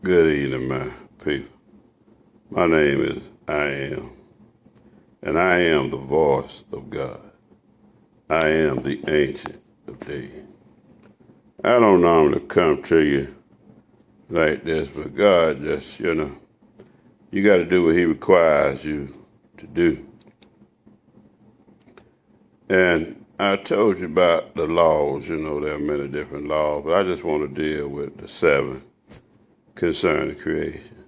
Good evening, my people. My name is I Am, and I am the voice of God. I am the Ancient of Days. I don't normally come to you like this, but God just, you got to do what He requires you to do. And I told you about the laws, there are many different laws, but I just want to deal with the 7 concerning creation.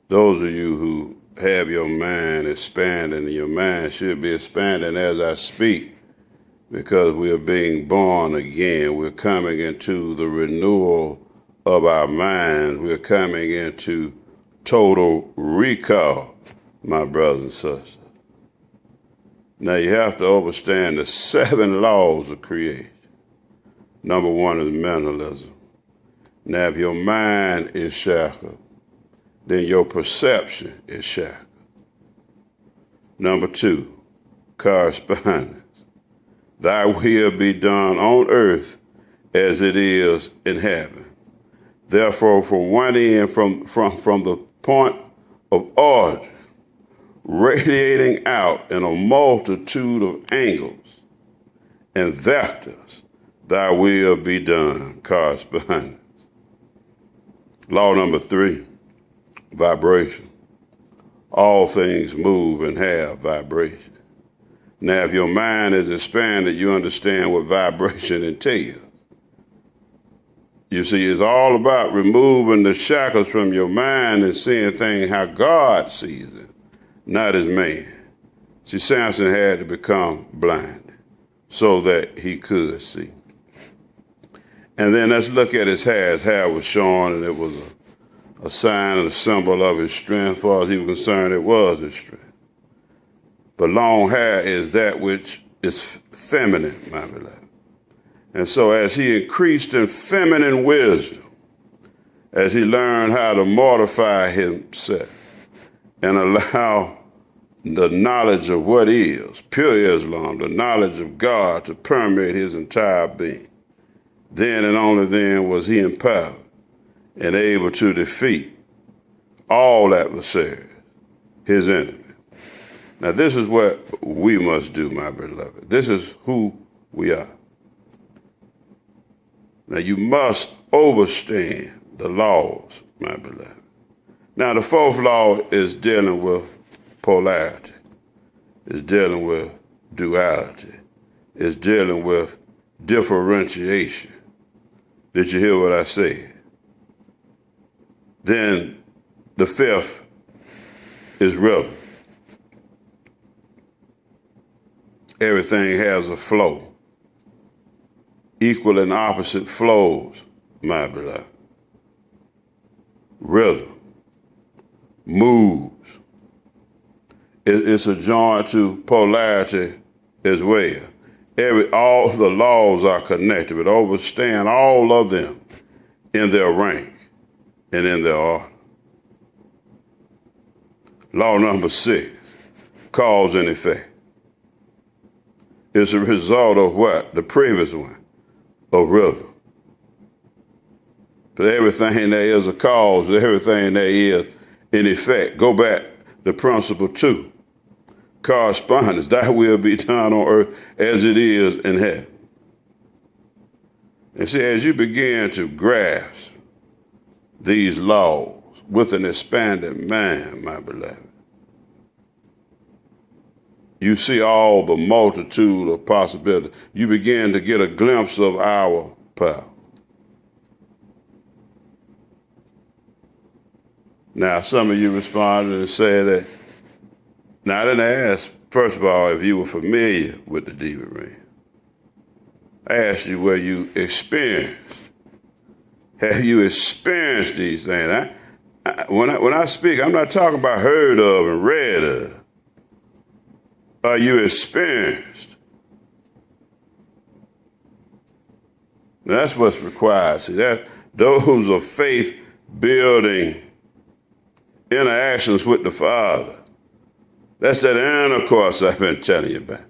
Those of you who have your mind expanding, your mind should be expanding as I speak, because we are being born again. We're coming into the renewal of our minds. We're coming into total recall, my brothers and sisters. Now you have to understand the 7 laws of creation. Number 1 is mentalism. Now if your mind is shackled, then your perception is shackled. Number 2, correspondence. Thy will be done on earth as it is in heaven. Therefore, from one end, from the point of origin, radiating out in a multitude of angles and vectors, thy will be done, correspondence. Law number 3, vibration. All things move and have vibration. Now, if your mind is expanded, you understand what vibration entails. You see, it's all about removing the shackles from your mind and seeing things how God sees it, not as man. See, Samson had to become blind so that he could see. And then let's look at his hair. His hair was shorn, and it was a sign and a symbol of his strength. As far as he was concerned, it was his strength. But long hair is that which is feminine, my beloved. And so as he increased in feminine wisdom, as he learned how to mortify himself and allow the knowledge of what is, pure Islam, the knowledge of God to permeate his entire being, then and only then was he empowered and able to defeat all adversaries, his enemies. Now this is what we must do, my beloved. This is who we are. Now you must understand the laws, my beloved. Now the 4th law is dealing with polarity. It's dealing with duality. It's dealing with differentiation. Did you hear what I said? Then the 5th is rhythm. Everything has a flow. Equal and opposite flows, my beloved. Rhythm. Moves. It's a joint to polarity as well. All the laws are connected, but understand all of them in their rank and in their order. Law number 6, cause and effect. It's a result of what? The previous one, of rhythm. But everything there is a cause, everything there is an effect. Go back to principle 2, correspondence. Thy will be done on earth as it is in heaven. And see, as you begin to grasp these laws with an expanded mind, my beloved, you see all the multitude of possibilities. You begin to get a glimpse of our power. Now, some of you responded and said that, now I didn't ask, first of all, if you were familiar with the demon ring. I asked you where you experienced. Have you experienced these things? When I speak, I'm not talking about heard of and read of. Are you experienced? Now, that's what's required. See, those are faith-building interactions with the Father. That's that intercourse I've been telling you about.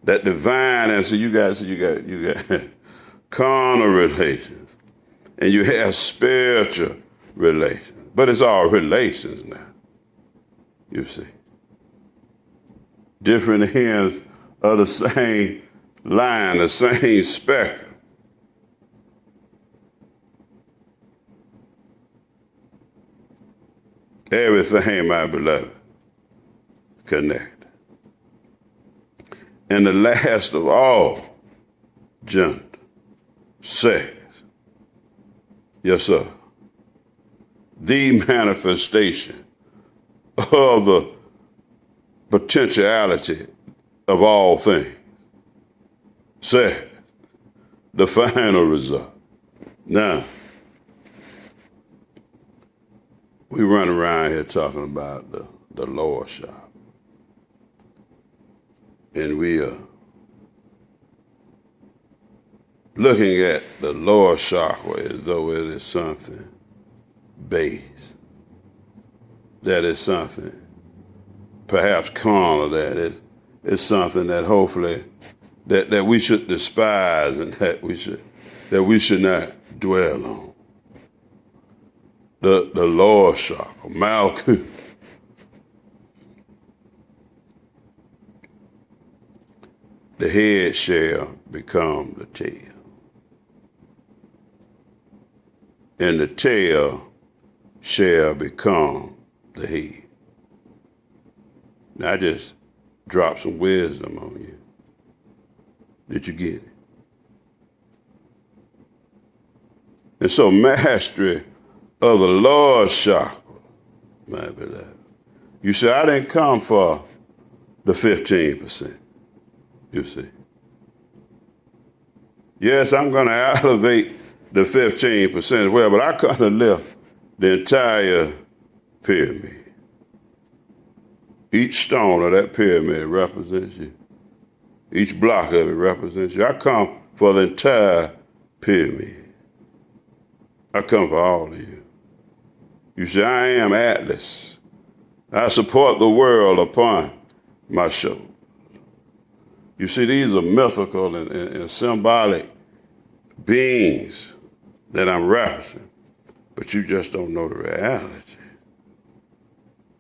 That divine, and so you got carnal relations. and you have spiritual relations. But it's all relations now, you see. Different ends of the same line, the same spectrum. Everything, my beloved, connected. And the last of all, gender, sex. Yes, sir. The manifestation of the potentiality of all things. Sex, the final result. Now, we run around here talking about the lower shop. And we are looking at the lower chakra as though it is something base. That is something perhaps carnal, that is something that hopefully that we should despise and that we should not dwell on. The lower chakra, Malkuth. The head shall become the tail. And the tail shall become the head. Now I just dropped some wisdom on you. Did you get it? And so mastery of the Lord chakra, my beloved. You say, I didn't come for the 15%, you see. Yes, I'm going to elevate the 15% as well, but I come to lift the entire pyramid. Each stone of that pyramid represents you. Each block of it represents you. I come for the entire pyramid. I come for all of you. You say, I am Atlas. I support the world upon my shoulders. You see, these are mythical and symbolic beings that I'm referencing, but you just don't know the reality.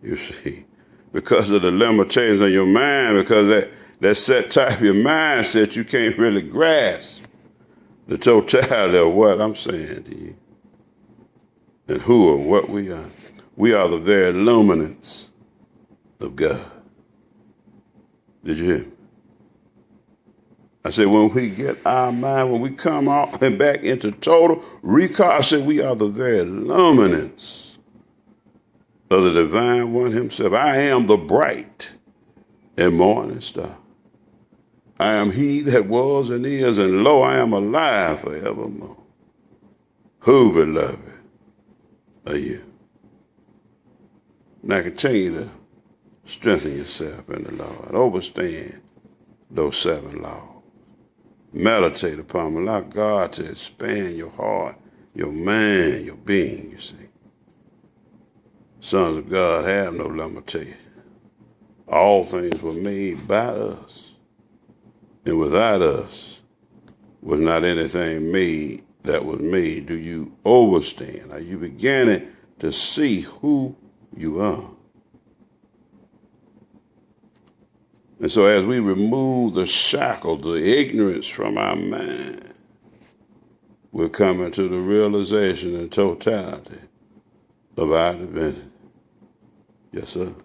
You see, because of the limitations of your mind, because that set type of your mindset, you can't really grasp the totality of what I'm saying to you and who and what we are. We are the very luminance of God. Did you hear me? I said, when we get our mind, when we come out and back into total recall, I said, we are the very luminance of the divine one himself. I am the bright and morning star. I am he that was and is, and lo, I am alive forevermore. Who, beloved, are you? Now continue to strengthen yourself in the Lord. Overstand those 7 laws. Meditate upon them. Allow God to expand your heart, your mind, your being, you see. Sons of God have no limitation. All things were made by us. And without us was not anything made that was made. Do you overstand? Are you beginning to see who you are? And so as we remove the shackle, the ignorance from our mind, we're coming to the realization and totality of our divinity. Yes, sir.